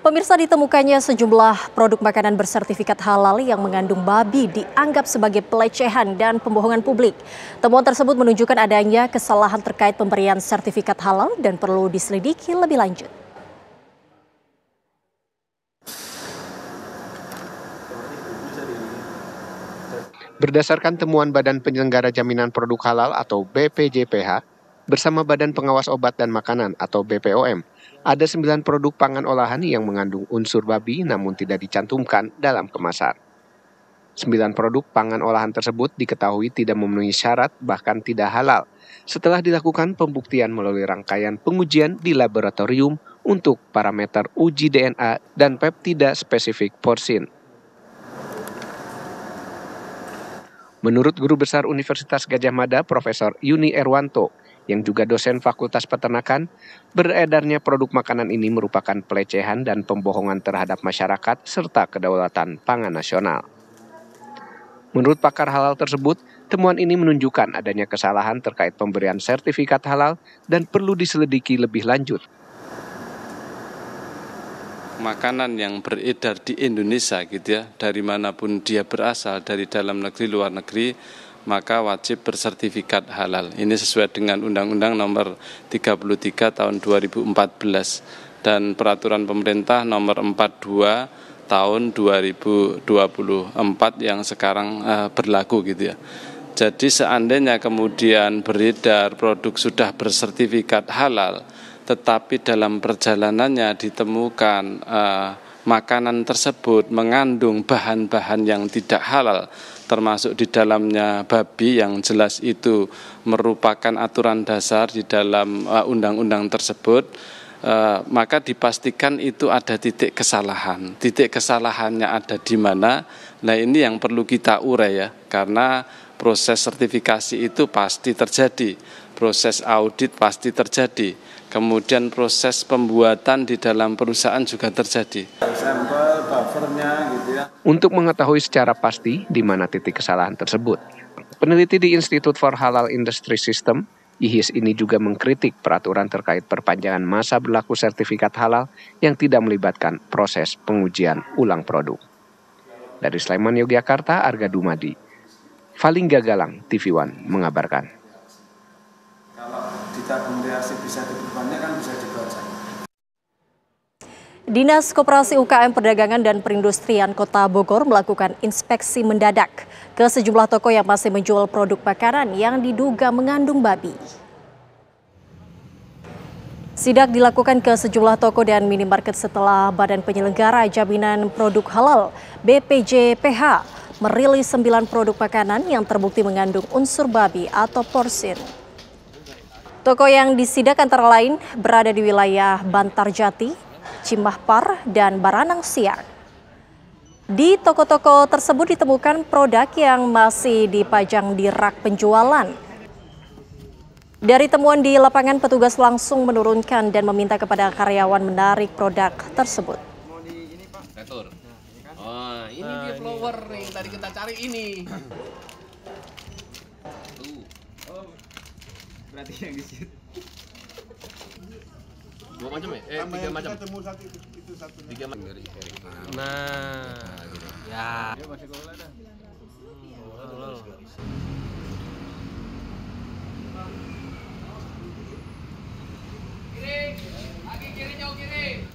Pemirsa, ditemukannya sejumlah produk makanan bersertifikat halal yang mengandung babi dianggap sebagai pelecehan dan pembohongan publik. Temuan tersebut menunjukkan adanya kesalahan terkait pemberian sertifikat halal dan perlu diselidiki lebih lanjut. Berdasarkan temuan Badan Penyelenggara Jaminan Produk Halal atau BPJPH, bersama Badan Pengawas Obat dan Makanan atau BPOM, ada 9 produk pangan olahan yang mengandung unsur babi namun tidak dicantumkan dalam kemasan. 9 produk pangan olahan tersebut diketahui tidak memenuhi syarat bahkan tidak halal setelah dilakukan pembuktian melalui rangkaian pengujian di laboratorium untuk parameter uji DNA dan peptida spesifik porsin. Menurut Guru Besar Universitas Gadjah Mada, Profesor Yuni Erwanto, yang juga dosen Fakultas Peternakan, beredarnya produk makanan ini merupakan pelecehan dan pembohongan terhadap masyarakat serta kedaulatan pangan nasional. Menurut pakar halal tersebut, temuan ini menunjukkan adanya kesalahan terkait pemberian sertifikat halal dan perlu diselidiki lebih lanjut. Makanan yang beredar di Indonesia gitu ya, dari manapun dia berasal, dari dalam negeri, luar negeri, maka wajib bersertifikat halal. Ini sesuai dengan Undang-Undang Nomor 33 Tahun 2014 dan Peraturan Pemerintah Nomor 42 Tahun 2024 yang sekarang berlaku gitu ya. Jadi seandainya kemudian beredar produk sudah bersertifikat halal, tetapi dalam perjalanannya ditemukan makanan tersebut mengandung bahan-bahan yang tidak halal, termasuk di dalamnya babi yang jelas itu merupakan aturan dasar di dalam undang-undang tersebut, maka dipastikan itu ada titik kesalahan. Titik kesalahannya ada di mana? Nah, ini yang perlu kita urai ya, karena proses sertifikasi itu pasti terjadi, proses audit pasti terjadi, kemudian proses pembuatan di dalam perusahaan juga terjadi. Sampel buffernya gitu ya. Untuk mengetahui secara pasti di mana titik kesalahan tersebut, peneliti di Institute for Halal Industry System, IHIS ini juga mengkritik peraturan terkait perpanjangan masa berlaku sertifikat halal yang tidak melibatkan proses pengujian ulang produk. Dari Sleman, Yogyakarta, Arga Dumadi, Falingga Galang, TV One mengabarkan. Kalau ditabung reaksi bisa depannya kan bisa dibaca. Dinas Koperasi UKM Perdagangan dan Perindustrian Kota Bogor melakukan inspeksi mendadak ke sejumlah toko yang masih menjual produk makanan yang diduga mengandung babi. Sidak dilakukan ke sejumlah toko dan minimarket setelah Badan Penyelenggara Jaminan Produk Halal BPJPH merilis 9 produk makanan yang terbukti mengandung unsur babi atau porsin. Toko yang disidak antara lain berada di wilayah Bantarjati, Cimahpar, dan Baranang Siang. Di toko-toko tersebut ditemukan produk yang masih dipajang di rak penjualan. Dari temuan di lapangan, petugas langsung menurunkan dan meminta kepada karyawan menarik produk tersebut. Oh, ini dia flower yang tadi kita cari ini. Oh, berarti yang di situ. 2 macam ya? 3 macam. Ketemu satu itu satu. 3 macam. Nah, ya. Dia masih gola dah. Kiri, lagi kiri jauh kiri.